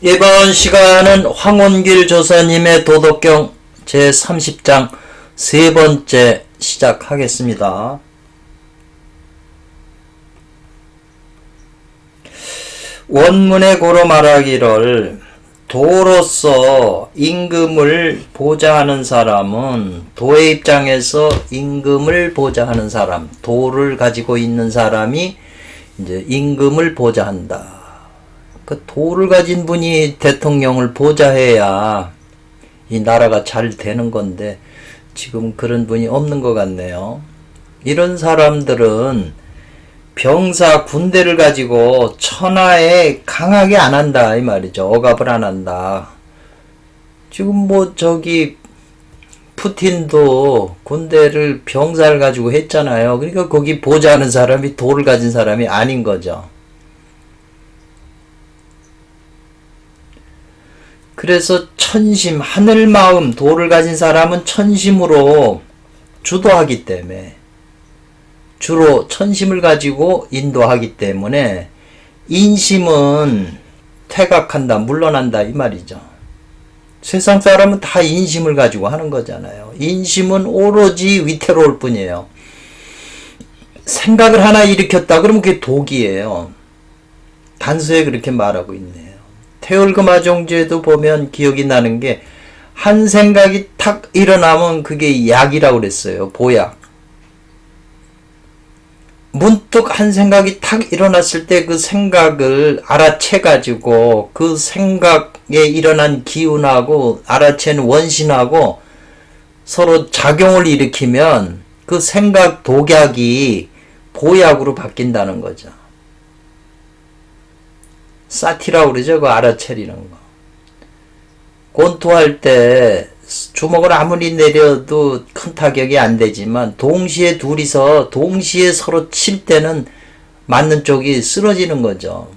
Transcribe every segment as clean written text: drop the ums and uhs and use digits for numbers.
이번 시간은 황원길 조사님의 도덕경 제30장 세 번째 시작하겠습니다. 원문에 고로 말하기를 도로서 임금을 보좌하는 사람은 도의 입장에서 임금을 보좌하는 사람, 도를 가지고 있는 사람이 이제 임금을 보좌한다. 그 도를 가진 분이 대통령을 보좌해야 이 나라가 잘 되는 건데 지금 그런 분이 없는 것 같네요. 이런 사람들은 병사 군대를 가지고 천하에 강하게 안 한다 이 말이죠. 억압을 안 한다. 지금 뭐 저기 푸틴도 군대를 병사를 가지고 했잖아요. 그러니까 거기 보좌하는 사람이 도를 가진 사람이 아닌 거죠. 그래서 천심, 하늘마음, 도를 가진 사람은 천심으로 주도하기 때문에 주로 천심을 가지고 인도하기 때문에 인심은 퇴각한다, 물러난다 이 말이죠. 세상 사람은 다 인심을 가지고 하는 거잖아요. 인심은 오로지 위태로울 뿐이에요. 생각을 하나 일으켰다 그러면 그게 독이에요. 단서에 그렇게 말하고 있네요. 태월금화종제도 보면 기억이 나는 게 한 생각이 탁 일어나면 그게 약이라고 그랬어요. 보약. 문득 한 생각이 탁 일어났을 때 그 생각을 알아채 가지고 그 생각에 일어난 기운하고 알아챈 원신하고 서로 작용을 일으키면 그 생각 독약이 보약으로 바뀐다는 거죠. 사티라고 그러죠. 그 알아채리는 거. 권투할 때 주먹을 아무리 내려도 큰 타격이 안 되지만 동시에 둘이서 동시에 서로 칠 때는 맞는 쪽이 쓰러지는 거죠.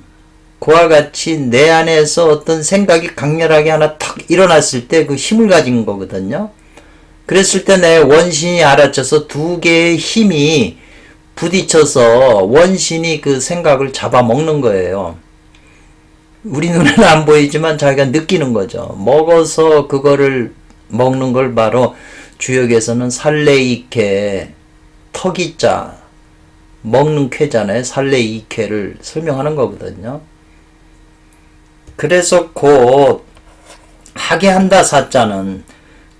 그와 같이 내 안에서 어떤 생각이 강렬하게 하나 탁 일어났을 때 그 힘을 가진 거거든요. 그랬을 때 내 원신이 알아쳐서 두 개의 힘이 부딪혀서 원신이 그 생각을 잡아먹는 거예요. 우리 눈에는 안 보이지만 자기가 느끼는 거죠. 먹어서 그거를 먹는 걸 바로 주역에서는 살레이케, 턱이자, 먹는 쾌잖아요. 살레이케를 설명하는 거거든요. 그래서 곧 하게 한다 사자는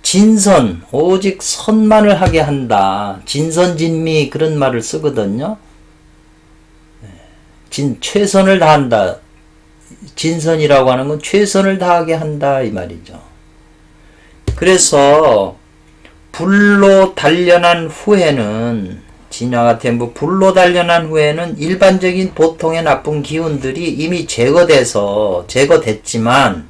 진선, 오직 선만을 하게 한다. 진선진미 그런 말을 쓰거든요. 최선을 다한다. 진선이라고 하는 건 최선을 다하게 한다 이 말이죠. 그래서 불로 단련한 후에는 진화가 된 불로 단련한 후에는 일반적인 보통의 나쁜 기운들이 이미 제거됐지만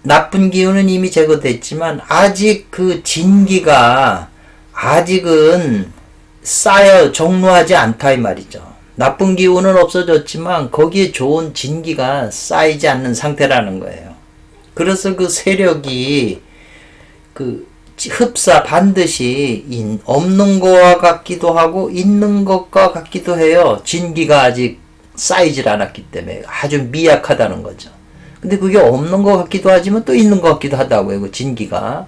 나쁜 기운은 이미 제거됐지만 아직 그 진기가 아직은 쌓여 종루하지 않다 이 말이죠. 나쁜 기운은 없어졌지만 거기에 좋은 진기가 쌓이지 않는 상태라는 거예요. 그래서 그 세력이 그 흡사 반드시 없는 것과 같기도 하고 있는 것과 같기도 해요. 진기가 아직 쌓이질 않았기 때문에 아주 미약하다는 거죠. 근데 그게 없는 것 같기도 하지만 또 있는 것 같기도 하다고요. 그 진기가.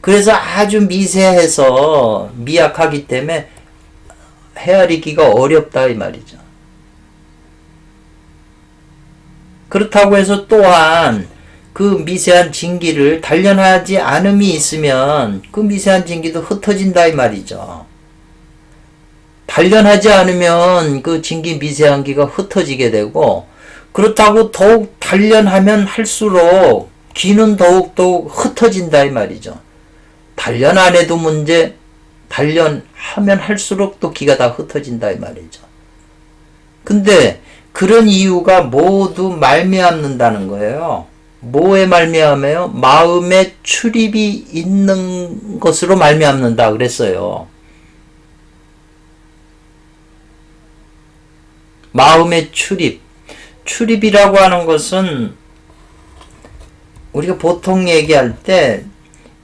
그래서 아주 미세해서 미약하기 때문에 헤아리기가 어렵다 이 말이죠. 그렇다고 해서 또한 그 미세한 진기를 단련하지 않음이 있으면 그 미세한 진기도 흩어진다 이 말이죠. 단련하지 않으면 그 진기 미세한 기가 흩어지게 되고 그렇다고 더욱 단련하면 할수록 기는 더욱더욱 흩어진다 이 말이죠. 단련 안 해도 문제, 단련하면 할수록 또 기가 다 흩어진다 이 말이죠. 근데 그런 이유가 모두 말미암는다는 거예요. 뭐에 말미암아요? 마음에 출입이 있는 것으로 말미암는다 그랬어요. 마음의 출입이라고 하는 것은 우리가 보통 얘기할 때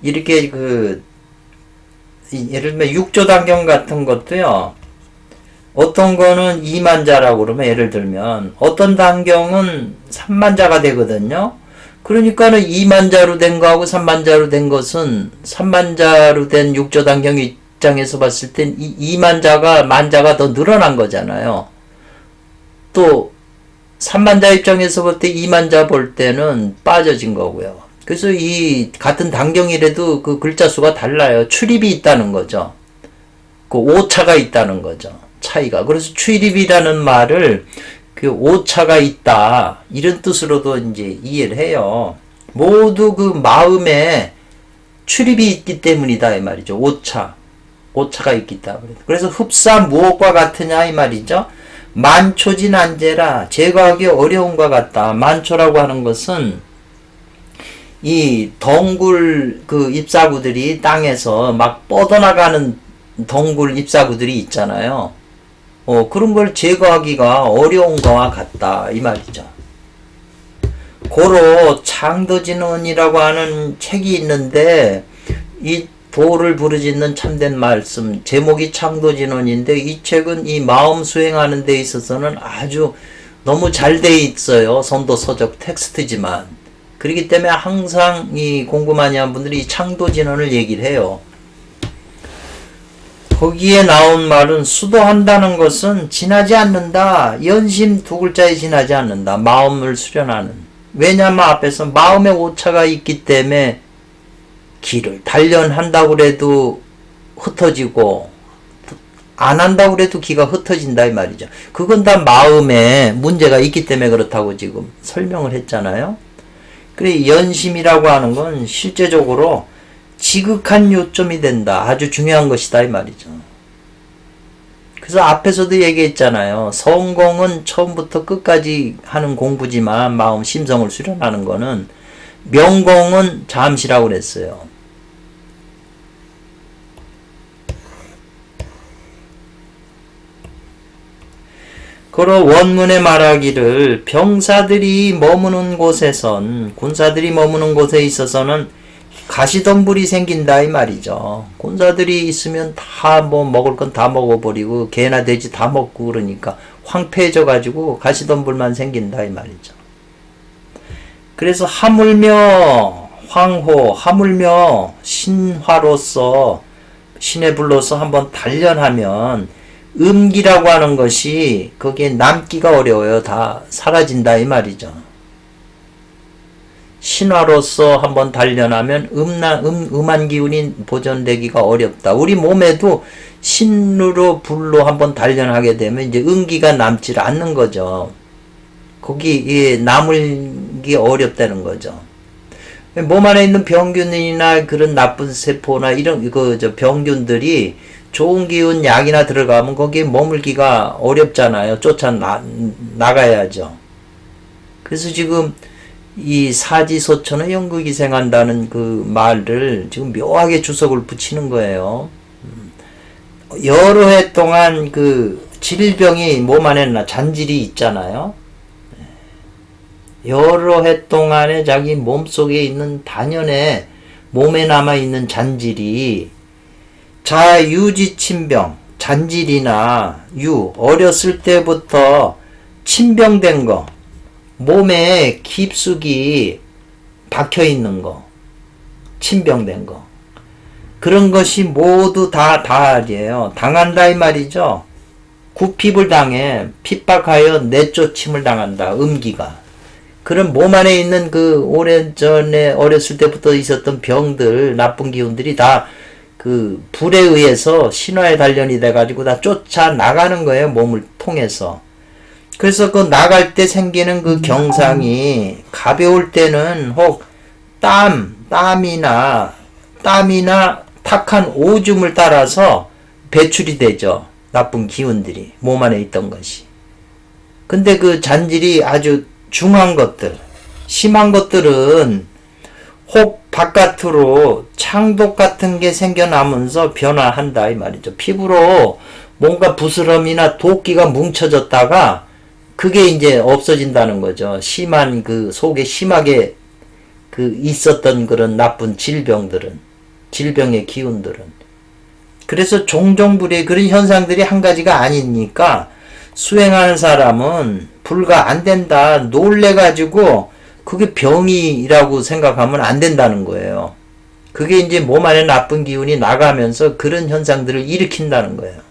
이렇게 예를 들면 육조단경 같은 것도요. 어떤 거는 2만자라고 그러면 예를 들면 어떤 단경은 3만자가 되거든요. 그러니까는 2만자로 된 거하고 3만자로 된 것은 3만자로 된 육조 단경 입장에서 봤을 땐 2만자가 만자가 더 늘어난 거잖아요. 또 3만자 입장에서 볼 때 2만자 볼 때는 빠져진 거고요. 그래서 이 같은 단경이라도 그 글자 수가 달라요. 출입이 있다는 거죠. 그 오차가 있다는 거죠. 차이가. 그래서 출입이라는 말을 그 오차가 있다 이런 뜻으로도 이제 이해를 해요. 모두 그 마음에 출입이 있기 때문이다 이 말이죠. 오차가 있기 때문에. 그래서 흡사 무엇과 같으냐 이 말이죠. 만초진 안제라 제거하기 어려움과 같다. 만초라고 하는 것은 이 덩굴 그 잎사구들이 땅에서 막 뻗어나가는 덩굴 잎사구들이 있잖아요. 그런 걸 제거하기가 어려운 거와 같다 이 말이죠. 고로 창도진언이라고 하는 책이 있는데 이 도를 부르짖는 참된 말씀 제목이 창도진언인데 이 책은 이 마음 수행하는 데 있어서는 아주 너무 잘 돼 있어요. 선도 서적 텍스트지만 그렇기 때문에 항상 이 공부 많이 한 분들이 이 창도진언을 얘기를 해요. 거기에 나온 말은 수도한다는 것은 지나지 않는다. 연심 두 글자에 지나지 않는다. 마음을 수련하는. 왜냐하면 앞에서 마음의 오차가 있기 때문에 길을 단련한다고 해도 흩어지고 안 한다고 해도 기가 흩어진다 이 말이죠. 그건 다 마음에 문제가 있기 때문에 그렇다고 지금 설명을 했잖아요. 그래 연심이라고 하는 건 실제적으로 지극한 요점이 된다. 아주 중요한 것이다 이 말이죠. 그래서 앞에서도 얘기했잖아요. 성공은 처음부터 끝까지 하는 공부지만 마음 심성을 수련하는 거는 명공은 잠시라고 그랬어요. 그러 원문에 말하기를 병사들이 머무는 곳에선 군사들이 머무는 곳에 있어서는 가시덤불이 생긴다 이 말이죠. 군사들이 있으면 다 뭐 먹을 건 다 먹어버리고 개나 돼지 다 먹고 그러니까 황폐해져 가지고 가시덤불만 생긴다 이 말이죠. 그래서 하물며 황호 하물며 신화로서 신에 불러서 한번 단련하면 음기라고 하는 것이 거기에 남기가 어려워요. 다 사라진다 이 말이죠. 신화로서 한번 단련하면 음한 기운이 보존되기가 어렵다. 우리 몸에도 신으로 불로 한번 단련하게 되면 이제 음기가 남지 않는 거죠. 거기 남을기 어렵다는 거죠. 몸 안에 있는 병균이나 그런 나쁜 세포나 이런 병균들이 좋은 기운 약이나 들어가면 거기에 머물기가 어렵잖아요. 나가야죠. 그래서 지금 이 사지소천의 연극이생한다는 그 말을 지금 묘하게 주석을 붙이는 거예요. 여러 해 동안 그 질병이 몸 안에 잔질이 있잖아요. 여러 해 동안에 자기 몸속에 있는 단연에 몸에 남아있는 잔질이 자유지친병, 잔질이나 어렸을 때부터 친병된 거, 몸에 깊숙이 박혀있는 거, 친병된 거, 그런 것이 모두 다 달이에요. 당한다 이 말이죠. 구핍을 당해 핍박하여 내쫓임을 당한다. 음기가. 그런 몸 안에 있는 그 오래전에 어렸을 때부터 있었던 병들, 나쁜 기운들이 다 그 불에 의해서 신화에 단련이 돼가지고 다 쫓아나가는 거예요. 몸을 통해서. 그래서 그 나갈 때 생기는 그 경상이 가벼울 때는 혹 땀이나 탁한 오줌을 따라서 배출이 되죠. 나쁜 기운들이 몸 안에 있던 것이. 근데 그 잔질이 아주 중한 것들, 심한 것들은 혹 바깥으로 창독 같은 게 생겨나면서 변화한다 이 말이죠. 피부로 뭔가 부스럼이나 도끼가 뭉쳐졌다가 그게 이제 없어진다는 거죠. 심한 그 속에 심하게 그 있었던 그런 나쁜 질병의 기운들은 그래서 종종 불이 그런 현상들이 한 가지가 아니니까 수행하는 사람은 불가 안 된다 놀래가지고 그게 병이라고 생각하면 안 된다는 거예요. 그게 이제 몸 안에 나쁜 기운이 나가면서 그런 현상들을 일으킨다는 거예요.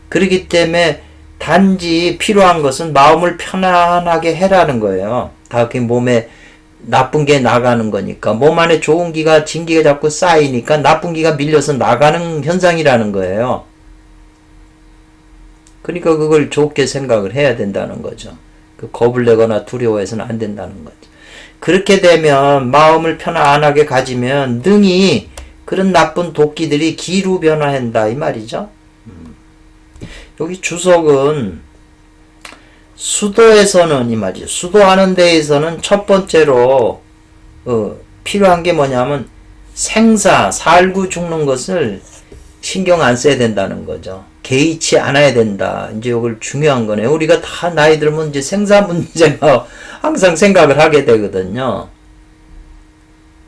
그렇기 때문에 단지 필요한 것은 마음을 편안하게 해라는 거예요. 다 그 몸에 나쁜 게 나가는 거니까. 몸 안에 좋은 기가, 진기가 자꾸 쌓이니까 나쁜 기가 밀려서 나가는 현상이라는 거예요. 그러니까 그걸 좋게 생각을 해야 된다는 거죠. 그 겁을 내거나 두려워해서는 안 된다는 거죠. 그렇게 되면 마음을 편안하게 가지면 능히 그런 나쁜 도끼들이 기로 변화한다 이 말이죠. 여기 주석은 수도에서는 이 말이죠. 수도하는 데에서는 첫 번째로 필요한 게 뭐냐면 생사, 살고 죽는 것을 신경 안 써야 된다는 거죠. 개의치 않아야 된다. 이제 이걸 중요한 거네요. 우리가 다 나이 들면 이제 생사 문제가 항상 생각을 하게 되거든요.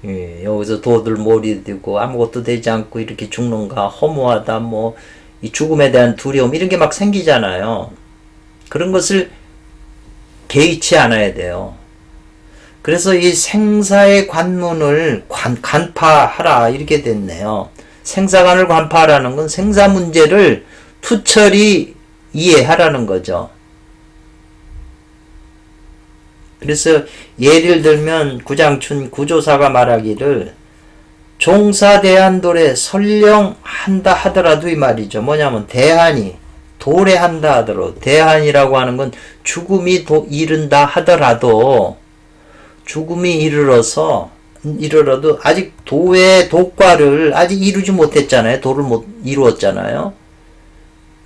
예, 여기서 도들 몰이 되고 아무것도 되지 않고 이렇게 죽는가 허무하다 뭐 이 죽음에 대한 두려움 이런 게 막 생기잖아요. 그런 것을 개의치 않아야 돼요. 그래서 이 생사의 관문을 간파하라 이렇게 됐네요. 생사관을 간파하라는 건 생사 문제를 투철히 이해하라는 거죠. 그래서 예를 들면 구장춘 구조사가 말하기를 종사대한돌에 설령한다 하더라도 이 말이죠. 뭐냐면 대한이 도래한다 하더라도 대한이라고 하는 건 죽음이 이른다 하더라도 죽음이 이르러도 아직 도의 도과를 아직 이루지 못했잖아요. 도를 못 이루었잖아요.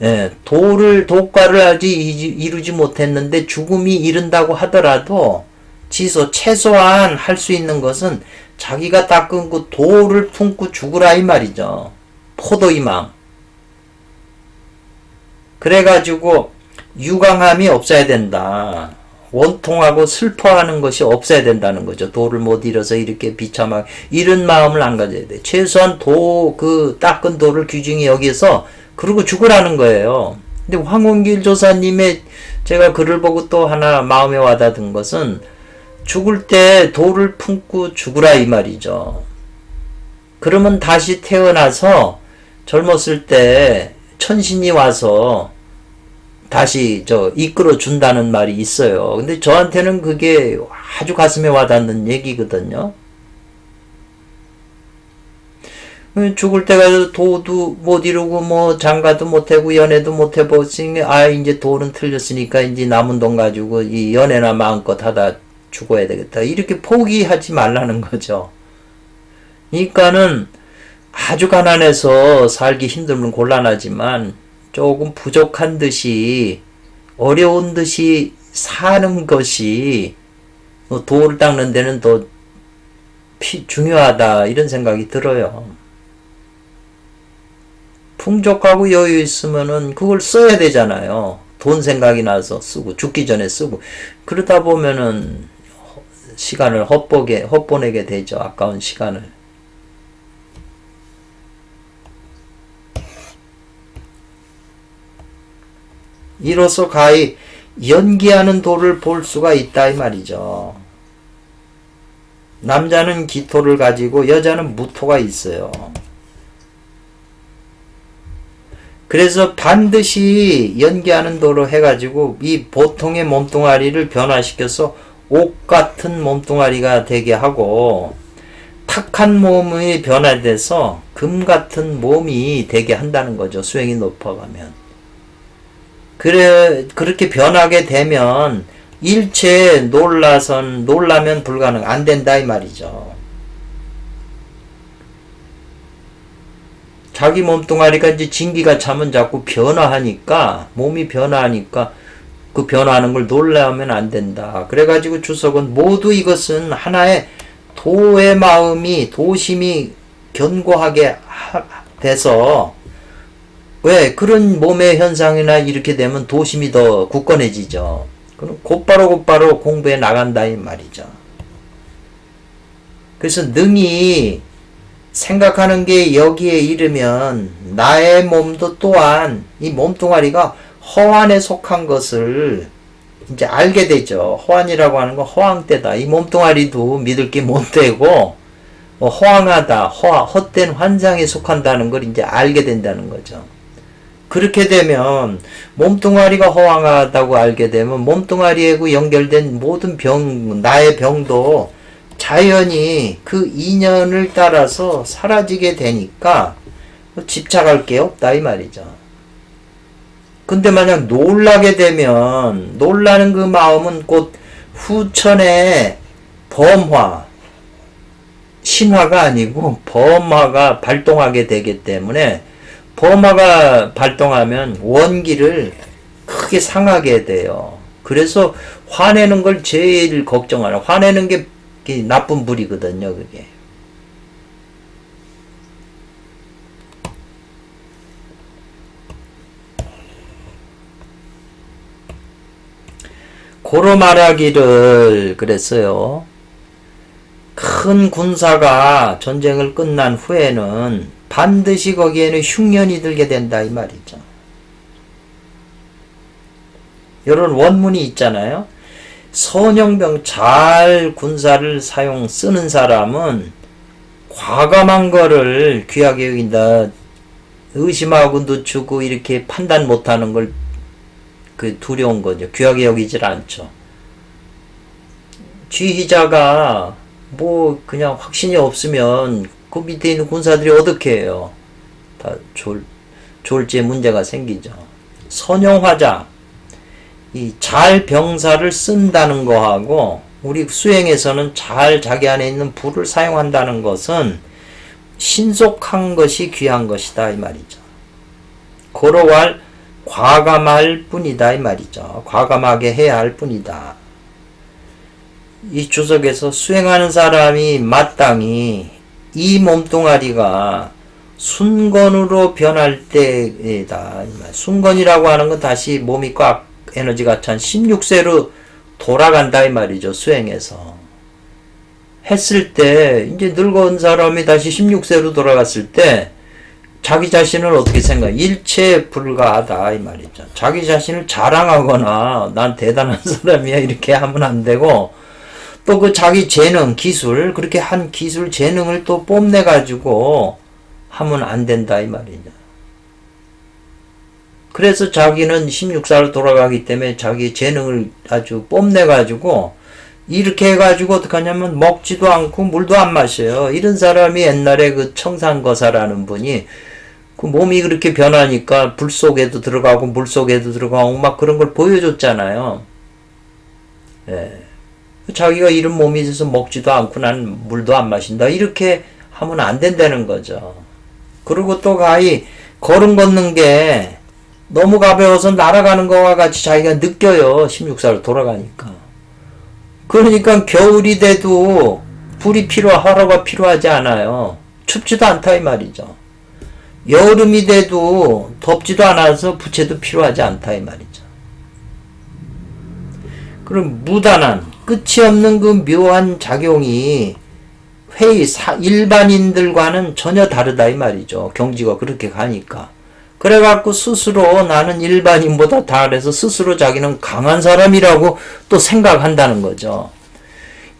예, 도과를 아직 이루지 못했는데 죽음이 이른다고 하더라도 최소한 할 수 있는 것은 자기가 닦은 그 도를 품고 죽으라 이 말이죠. 포도이망. 그래가지고 유강함이 없어야 된다. 원통하고 슬퍼하는 것이 없어야 된다는 거죠. 도를 못 이뤄서 이렇게 비참하게 이런 마음을 안 가져야 돼. 최소한 그 닦은 도를 귀중히 여기서 그러고 죽으라는 거예요. 근데 황원길 조사님의 제가 글을 보고 또 하나 마음에 와닿은 것은 죽을 때 도를 품고 죽으라 이 말이죠. 그러면 다시 태어나서 젊었을 때 천신이 와서 다시 이끌어 준다는 말이 있어요. 근데 저한테는 그게 아주 가슴에 와닿는 얘기거든요. 죽을 때가 도도 못 이루고 뭐 장가도 못 하고 연애도 못 해보시니 이제 도는 틀렸으니까 이제 남은 돈 가지고 이 연애나 마음껏 하다 죽어야 되겠다. 이렇게 포기하지 말라는 거죠. 그러니까는 아주 가난해서 살기 힘들면 곤란하지만 조금 부족한 듯이 어려운 듯이 사는 것이 도를 닦는 데는 더 중요하다 이런 생각이 들어요. 풍족하고 여유 있으면은 그걸 써야 되잖아요. 돈 생각이 나서 쓰고 죽기 전에 쓰고 그러다 보면은 시간을 헛보내게 되죠. 아까운 시간을. 이로써 가히 연기하는 도를 볼 수가 있다 이 말이죠. 남자는 기토를 가지고 여자는 무토가 있어요. 그래서 반드시 연기하는 도로 해가지고 이 보통의 몸뚱아리를 변화시켜서 옥 같은 몸뚱아리가 되게 하고 탁한 몸이 변화돼서 금 같은 몸이 되게 한다는 거죠. 수행이 높아가면. 그렇게 변하게 되면 일체 놀라면 불가능 안 된다 이 말이죠. 자기 몸뚱아리가 이제 진기가 차면 자꾸 변화하니까 몸이 변화하니까 그 변화하는 걸 놀라면 안 된다. 그래가지고 주석은 모두 이것은 하나의 도의 마음이 도심이 견고하게 돼서 왜 그런 몸의 현상이나 이렇게 되면 도심이 더 굳건해지죠. 그럼 곧바로 공부해 나간다 이 말이죠. 그래서 능히 생각하는 게 여기에 이르면 나의 몸도 또한 이 몸뚱아리가 허환에 속한 것을 이제 알게 되죠. 허환이라고 하는 건 허황되다. 이 몸뚱아리도 믿을 게 못 되고 허황하다, 헛된 환상에 속한다는 걸 이제 알게 된다는 거죠. 그렇게 되면 몸뚱아리가 허황하다고 알게 되면 몸뚱아리하고 연결된 모든 병, 나의 병도 자연히 그 인연을 따라서 사라지게 되니까 집착할 게 없다 이 말이죠. 근데 만약 놀라게 되면 놀라는 그 마음은 곧 후천의 범화, 신화가 아니고 범화가 발동하게 되기 때문에 범화가 발동하면 원기를 크게 상하게 돼요. 그래서 화내는 걸 제일 걱정하는, 화내는 게 나쁜 불이거든요, 그게. 고로 말하기를 그랬어요. 큰 군사가 전쟁을 끝난 후에는 반드시 거기에는 흉년이 들게 된다 이 말이죠. 이런 원문이 있잖아요. 선영병 잘 군사를 쓰는 사람은 과감한 거를 귀하게 여긴다. 의심하고 늦추고 이렇게 판단 못하는 걸 두려운 거죠. 귀하게 여기질 않죠. 지휘자가 뭐 그냥 확신이 없으면 그 밑에 있는 군사들이 어떻게 해요? 다 졸지에 문제가 생기죠. 선영화자, 이 잘 병사를 쓴다는 거하고 우리 수행에서는 잘 자기 안에 있는 불을 사용한다는 것은 신속한 것이 귀한 것이다 이 말이죠. 고로할 과감할 뿐이다 이 말이죠. 과감하게 해야 할 뿐이다. 이 주석에서 수행하는 사람이 마땅히 이 몸뚱아리가 순건으로 변할 때이다. 순건이라고 하는 건 다시 몸이 꽉 에너지가 찬 16세로 돌아간다 이 말이죠. 수행에서 했을 때 이제 늙은 사람이 다시 16세로 돌아갔을 때 자기 자신을 어떻게 생각해? 일체에 불과하다 이 말이죠. 자기 자신을 자랑하거나 난 대단한 사람이야 이렇게 하면 안 되고 또 그 자기 재능, 기술, 그렇게 한 기술, 재능을 또 뽐내가지고 하면 안 된다 이 말이죠. 그래서 자기는 16살로 돌아가기 때문에 자기 재능을 아주 뽐내가지고 이렇게 해가지고 어떻게 하냐면 먹지도 않고 물도 안 마셔요. 이런 사람이 옛날에 그 청산거사라는 분이 그 몸이 그렇게 변하니까 불 속에도 들어가고 물 속에도 들어가고 막 그런 걸 보여줬잖아요. 예. 자기가 이런 몸이 있어서 먹지도 않고 난 물도 안 마신다. 이렇게 하면 안 된다는 거죠. 그리고 또 가히 걸음 걷는 게 너무 가벼워서 날아가는 것과 같이 자기가 느껴요. 16살로 돌아가니까. 그러니까 겨울이 돼도 불이 하루가 필요하지 않아요. 춥지도 않다 이 말이죠. 여름이 돼도 덥지도 않아서 부채도 필요하지 않다 이 말이죠. 그럼 무단한 끝이 없는 그 묘한 작용이 일반인들과는 전혀 다르다 이 말이죠. 경지가 그렇게 가니까. 그래갖고 스스로 나는 일반인보다 잘해서 스스로 자기는 강한 사람이라고 또 생각한다는 거죠.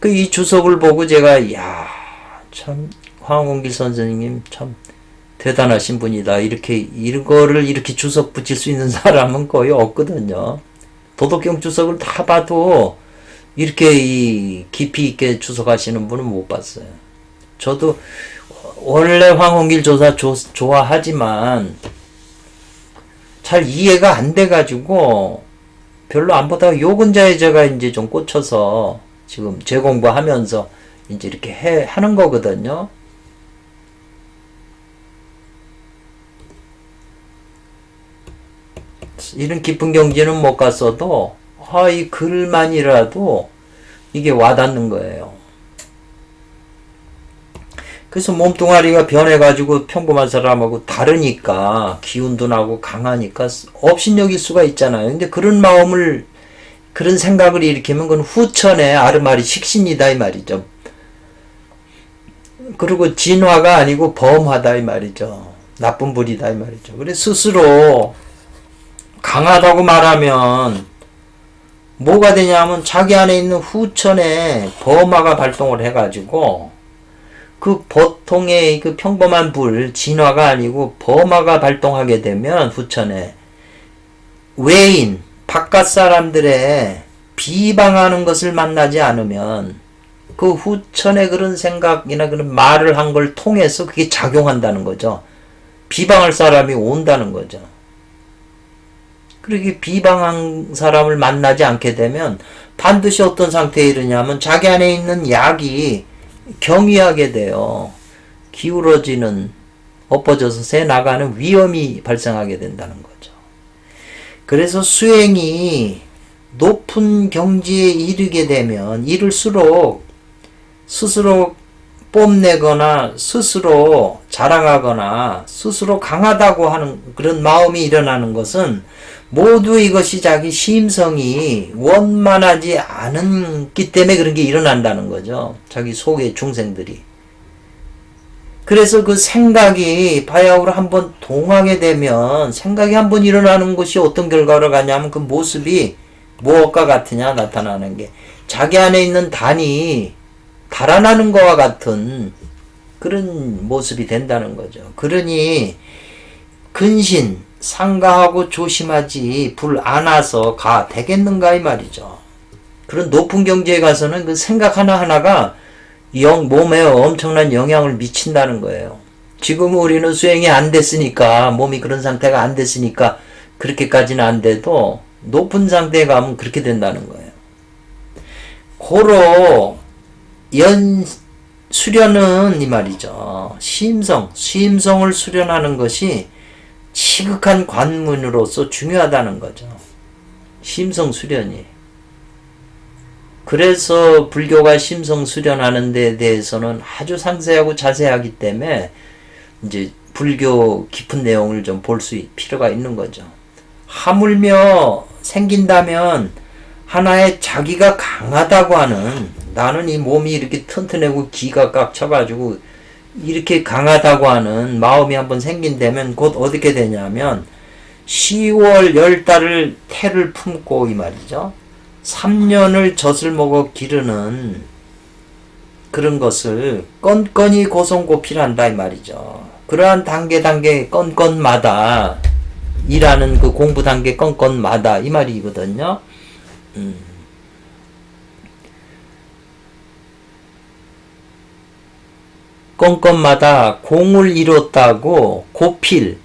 이 주석을 보고 제가 참 황홍길 선생님 참 대단하신 분이다. 이거를 이렇게 주석 붙일 수 있는 사람은 거의 없거든요. 도덕경 주석을 다 봐도 이렇게 깊이 있게 주석하시는 분은 못 봤어요. 저도 원래 황홍길 조사 좋아하지만 잘 이해가 안 돼가지고 별로 안 보다가 요 근자에 제가 이제 좀 꽂혀서 지금 재공부하면서 이제 이렇게 하는 거거든요. 이런 깊은 경지는 못 갔어도 이 글만이라도 이게 와닿는 거예요. 그래서 몸뚱아리가 변해가지고 평범한 사람하고 다르니까 기운도 나고 강하니까 업신여길 수가 있잖아요. 근데 그런 마음을 그런 생각을 일으키면 그건 후천의 아르마리 식신이다 이 말이죠. 그리고 진화가 아니고 범화다 이 말이죠. 나쁜 불이다 이 말이죠. 그래 스스로 강하다고 말하면 뭐가 되냐면 자기 안에 있는 후천에 범화가 발동을 해가지고 그 보통의 그 평범한 불, 진화가 아니고 범화가 발동하게 되면 후천에 외인, 바깥 사람들의 비방하는 것을 만나지 않으면 그 후천의 그런 생각이나 그런 말을 한 걸 통해서 그게 작용한다는 거죠. 비방할 사람이 온다는 거죠. 그렇게 비방한 사람을 만나지 않게 되면 반드시 어떤 상태에 이르냐면 자기 안에 있는 약이 경위하게 돼요. 기울어지는, 엎어져서 새 나가는 위험이 발생하게 된다는 거죠. 그래서 수행이 높은 경지에 이르게 되면 이를수록 스스로 뽐내거나 스스로 자랑하거나 스스로 강하다고 하는 그런 마음이 일어나는 것은 모두 이것이 자기 심성이 원만하지 않기 때문에 그런 게 일어난다는 거죠. 자기 속의 중생들이. 그래서 그 생각이 바야흐로 한번 동하게 되면 생각이 한번 일어나는 것이 어떤 결과로 가냐면 그 모습이 무엇과 같으냐 나타나는 게 자기 안에 있는 단이 달아나는 것과 같은 그런 모습이 된다는 거죠. 그러니 근신 상가하고 조심하지 불 안아서 가 되겠는가 이 말이죠. 그런 높은 경지에 가서는 그 생각 하나하나가 몸에 엄청난 영향을 미친다는 거예요. 지금 우리는 수행이 안 됐으니까 몸이 그런 상태가 안 됐으니까 그렇게까지는 안 돼도 높은 상태에 가면 그렇게 된다는 거예요. 고로 수련은 이 말이죠. 심성을 수련하는 것이 지극한 관문으로서 중요하다는 거죠. 심성 수련이. 그래서 불교가 심성 수련하는 데 대해서는 아주 상세하고 자세하기 때문에 이제 불교 깊은 내용을 좀 볼 필요가 있는 거죠. 하물며 생긴다면 하나의 자기가 강하다고 하는 나는 이 몸이 이렇게 튼튼하고 기가 꽉 차가지고 이렇게 강하다고 하는 마음이 한번 생긴다면 곧 어떻게 되냐면 10월 10달을 태를 품고 이 말이죠. 3년을 젖을 먹어 기르는 그런 것을 건건이 고성고필한다 이 말이죠. 그러한 단계 건건마다 일하는 그 공부 단계 건건마다 이 말이거든요. 건건마다 공을 이뤘다고 고필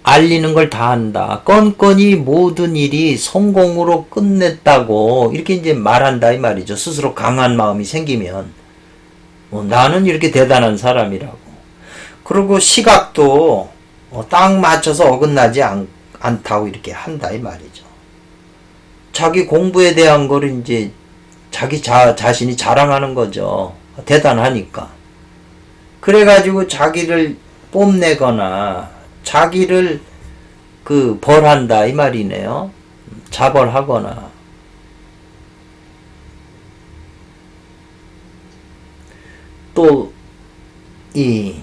알리는 걸 다 한다. 건건이 모든 일이 성공으로 끝냈다고 이렇게 이제 말한다 이 말이죠. 스스로 강한 마음이 생기면 나는 이렇게 대단한 사람이라고. 그리고 시각도 딱 맞춰서 어긋나지 않다고 이렇게 한다 이 말이죠. 자기 공부에 대한 거를 이제 자기 자신이 자랑하는 거죠. 대단하니까. 그래가지고 자기를 뽐내거나 자기를 벌한다 이 말이네요. 자벌하거나. 또 이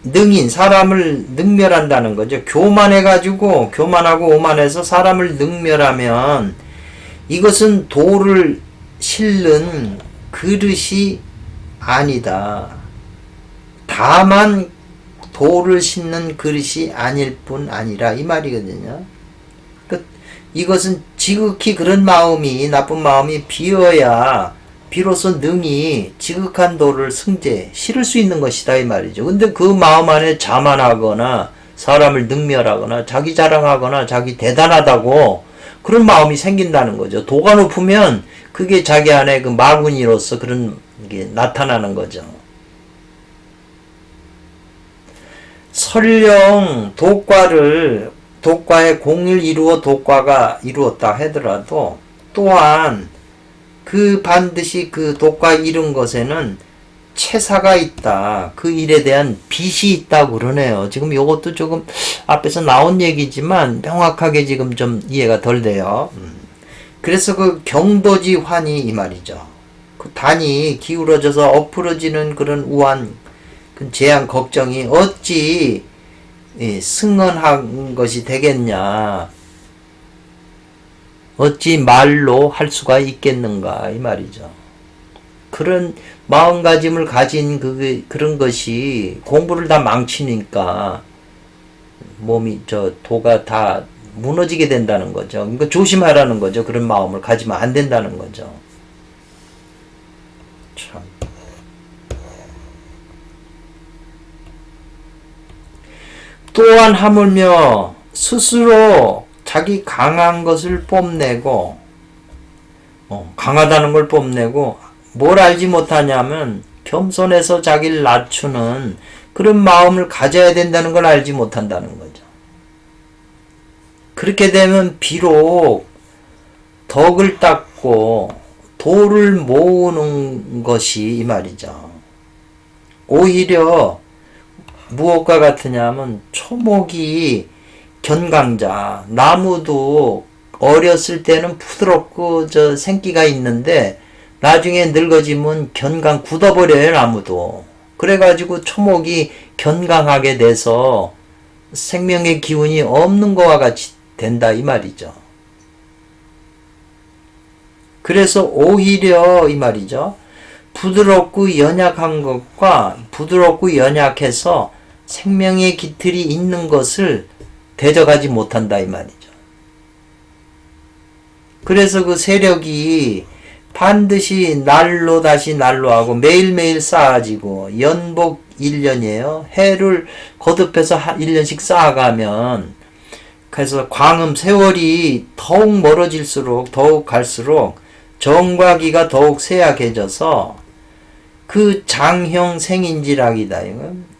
능인 사람을 능멸한다는 거죠. 교만하고 오만해서 사람을 능멸하면 이것은 도를 실는 그릇이 아니다. 다만 도를 싣는 그릇이 아닐 뿐 아니라 이 말이거든요. 이것은 지극히 그런 마음이 나쁜 마음이 비어야 비로소 능히 지극한 도를 실을 수 있는 것이다 이 말이죠. 근데 그 마음 안에 자만하거나 사람을 능멸하거나 자기 자랑하거나 자기 대단하다고 그런 마음이 생긴다는 거죠. 도가 높으면 그게 자기 안에 그 마군이로서 그런 게 나타나는 거죠. 설령 독과의 공을 독과가 이루었다 하더라도 또한 그 반드시 그 독과 이룬 것에는 체사가 있다. 그 일에 대한 빚이 있다고 그러네요. 지금 요것도 조금 앞에서 나온 얘기지만 명확하게 지금 좀 이해가 덜 돼요. 그래서 그 경도지 환이 이 말이죠. 그 단이 기울어져서 엎으러지는 그런 우한 그 재앙 걱정이 어찌 승언한 것이 되겠냐. 어찌 말로 할 수가 있겠는가 이 말이죠. 그런 마음가짐을 가진 그런 것이 공부를 다 망치니까 몸이 도가 다 무너지게 된다는 거죠. 그러니까 조심하라는 거죠. 그런 마음을 가지면 안 된다는 거죠. 참. 또한 하물며 스스로 자기 강한 것을 뽐내고 강하다는 걸 뽐내고 뭘 알지 못하냐면 겸손해서 자기를 낮추는 그런 마음을 가져야 된다는 걸 알지 못한다는 거죠. 그렇게 되면 비록 덕을 닦고 도를 모으는 것이 이 말이죠. 오히려 무엇과 같으냐면 초목이 견강자, 나무도 어렸을 때는 부드럽고 생기가 있는데 나중에 늙어지면 견강 굳어버려요, 나무도. 그래가지고 초목이 견강하게 돼서 생명의 기운이 없는 것과 같이 된다 이 말이죠. 그래서 오히려 이 말이죠. 부드럽고 연약한 것과 부드럽고 연약해서 생명의 깃틀이 있는 것을 대적하지 못한다 이 말이죠. 그래서 그 세력이 반드시 날로 다시 날로 하고 매일매일 쌓아지고 연복 1년이에요. 해를 거듭해서 1년씩 쌓아가면 그래서 광음 세월이 더욱 멀어질수록 더욱 갈수록 정과기가 더욱 쇠약해져서 그 장형 생인지락이다.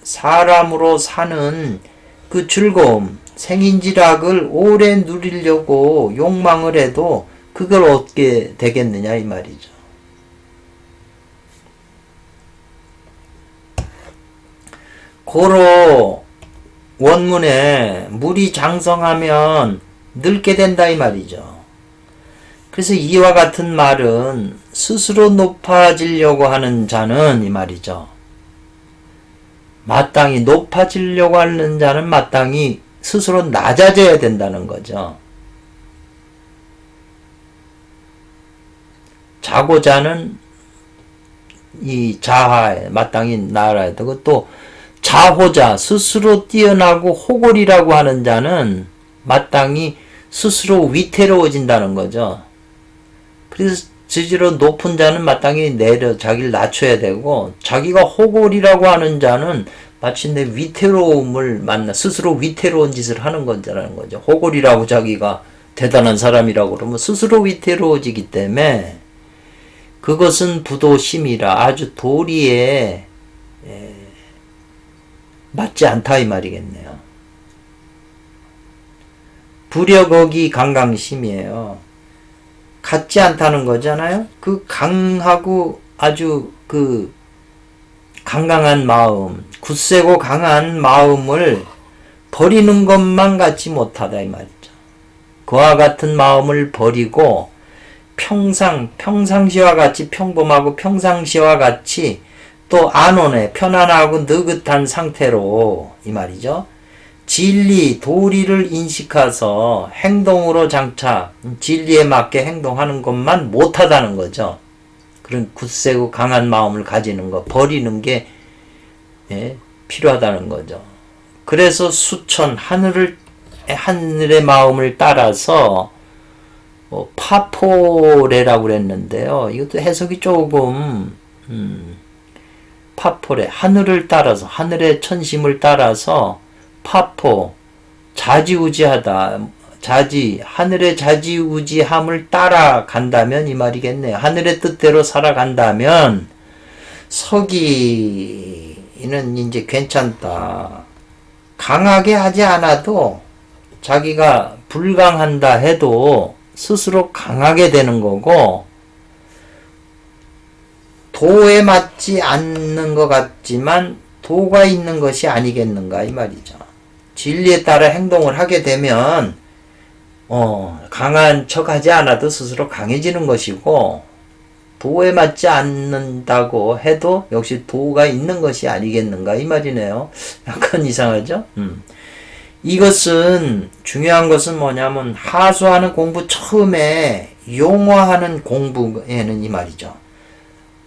사람으로 사는 그 즐거움, 생인지락을 오래 누리려고 욕망을 해도 그걸 얻게 되겠느냐 이 말이죠. 고로 원문에 물이 장성하면 늙게 된다 이 말이죠. 그래서 이와 같은 말은 스스로 높아지려고 하는 자는 이 말이죠. 마땅히 높아지려고 하는 자는 마땅히 스스로 낮아져야 된다는 거죠. 자고자는 이 자아에 마땅히 나아야 되고 또 자호자 스스로 뛰어나고 호골이라고 하는 자는 마땅히 스스로 위태로워진다는 거죠. 그래서 스스로 높은 자는 마땅히 자기를 낮춰야 되고 자기가 호골이라고 하는 자는 마침내 위태로움을 만나 스스로 위태로운 짓을 하는 거라는 거죠. 호골이라고 자기가 대단한 사람이라고 그러면 스스로 위태로워지기 때문에 그것은 부도심이라 아주 도리에 맞지 않다 이 말이겠네요. 부려거기 강강심이에요. 같지 않다는 거잖아요. 그 강하고 아주 그 강강한 마음, 굳세고 강한 마음을 버리는 것만 같지 못하다 이 말이죠. 그와 같은 마음을 버리고 평상시와 같이 평범하고 평상시와 같이 또 안온해 편안하고 느긋한 상태로 이 말이죠. 진리, 도리를 인식해서 행동으로 장차 진리에 맞게 행동하는 것만 못하다는 거죠. 그런 굳세고 강한 마음을 가지는 거, 버리는 게 필요하다는 거죠. 그래서 수천, 하늘의 마음을 따라서 파포레라고 그랬는데요. 이것도 해석이 조금 파포레, 하늘을 따라서 하늘의 천심을 따라서 파포, 자지우지하다, 하늘의 자지우지함을 따라간다면 이 말이겠네요. 하늘의 뜻대로 살아간다면 서기는 이제 괜찮다. 강하게 하지 않아도 자기가 불강한다 해도 스스로 강하게 되는 거고 도에 맞지 않는 것 같지만 도가 있는 것이 아니겠는가 이 말이죠. 진리에 따라 행동을 하게 되면 강한 척 하지 않아도 스스로 강해지는 것이고 도에 맞지 않는다고 해도 역시 도가 있는 것이 아니겠는가 이 말이네요. 약간 이상하죠? 이것은 중요한 것은 뭐냐면 하수하는 공부 처음에 용화하는 공부에는 이 말이죠.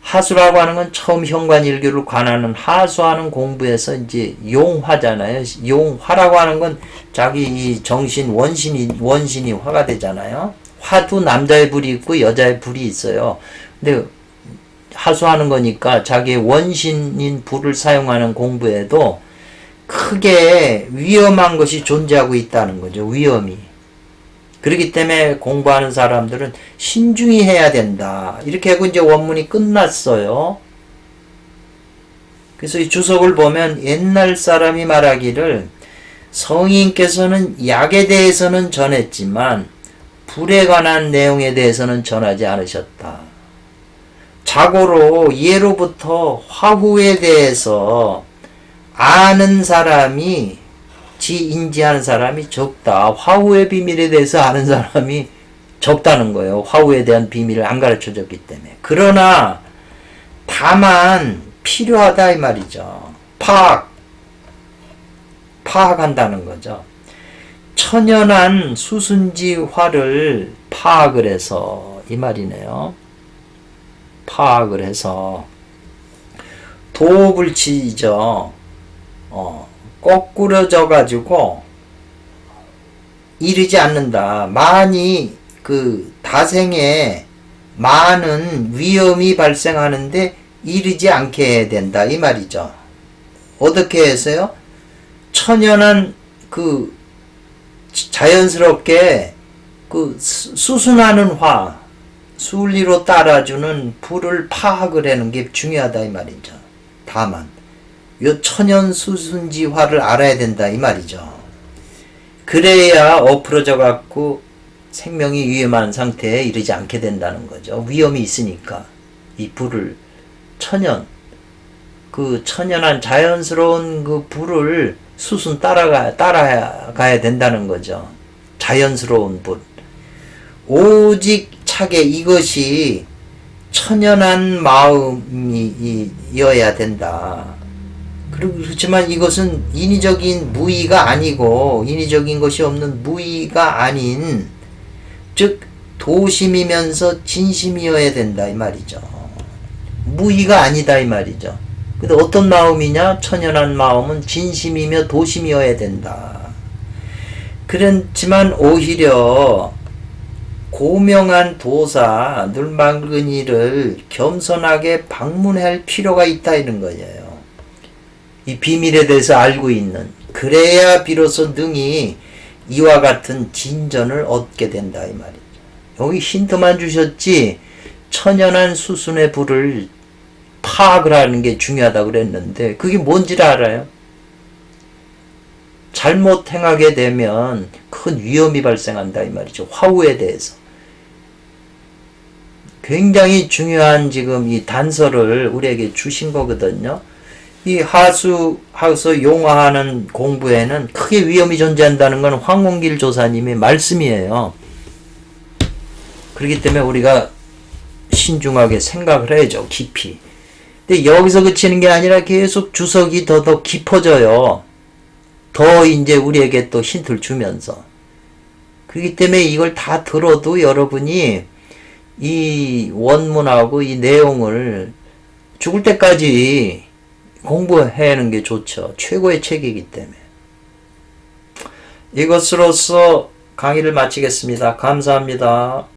하수라고 하는 건 처음 현관일교를 관하는 하수하는 공부에서 이제 용화잖아요. 용화라고 하는 건 자기 이 정신 원신이 화가 되잖아요. 화도 남자의 불이 있고 여자의 불이 있어요. 근데 하수하는 거니까 자기의 원신인 불을 사용하는 공부에도 크게 위험한 것이 존재하고 있다는 거죠. 위험이. 그렇기 때문에 공부하는 사람들은 신중히 해야 된다. 이렇게 하고 이제 원문이 끝났어요. 그래서 이 주석을 보면 옛날 사람이 말하기를 성인께서는 약에 대해서는 전했지만 불에 관한 내용에 대해서는 전하지 않으셨다. 자고로 예로부터 화후에 대해서 아는 사람이 인지하는 사람이 적다. 화후의 비밀에 대해서 아는 사람이 적다는 거예요. 화후에 대한 비밀을 안 가르쳐 줬기 때문에. 그러나 다만 필요하다 이 말이죠. 파악한다는 거죠. 천연한 수순지화를 파악을 해서 이 말이네요. 파악을 해서 도불치죠. 거꾸러져 가지고 이르지 않는다. 많이 그 다생에 많은 위험이 발생하는데 이르지 않게 해야 된다 이 말이죠. 어떻게 해서요? 천연한 그 자연스럽게 그 수순하는 화 순리로 따라주는 불을 파악을 하는 게 중요하다 이 말이죠. 다만 요 천연 수순지화를 알아야 된다 이 말이죠. 그래야 엎으러져 갖고 생명이 위험한 상태에 이르지 않게 된다는 거죠. 위험이 있으니까 이 불을 천연한 자연스러운 그 불을 수순 따라가야 된다는 거죠. 자연스러운 불. 오직 차게 이것이 천연한 마음이어야 된다. 그렇지만 이것은 인위적인 무의가 아니고 인위적인 것이 없는 무의가 아닌 즉 도심이면서 진심이어야 된다 이 말이죠. 무의가 아니다 이 말이죠. 근데 어떤 마음이냐? 천연한 마음은 진심이며 도심이어야 된다. 그렇지만 오히려 고명한 도사 늘망근이를 겸손하게 방문할 필요가 있다 이런 거예요. 이 비밀에 대해서 알고 있는. 그래야 비로소 능히 이와 같은 진전을 얻게 된다 이 말이죠. 여기 힌트만 주셨지 천연한 수순의 불을 파악을 하는 게 중요하다고 그랬는데 그게 뭔지를 알아요? 잘못 행하게 되면 큰 위험이 발생한다 이 말이죠. 화후에 대해서. 굉장히 중요한 지금 이 단서를 우리에게 주신 거거든요. 이 하수 용화하는 공부에는 크게 위험이 존재한다는 건 황홍길 조사님의 말씀이에요. 그렇기 때문에 우리가 신중하게 생각을 해야죠. 깊이. 근데 여기서 그치는 게 아니라 계속 주석이 더 깊어져요. 더 이제 우리에게 또 힌트를 주면서. 그렇기 때문에 이걸 다 들어도 여러분이 이 원문하고 이 내용을 죽을 때까지 공부하는 게 좋죠. 최고의 책이기 때문에. 이것으로서 강의를 마치겠습니다. 감사합니다.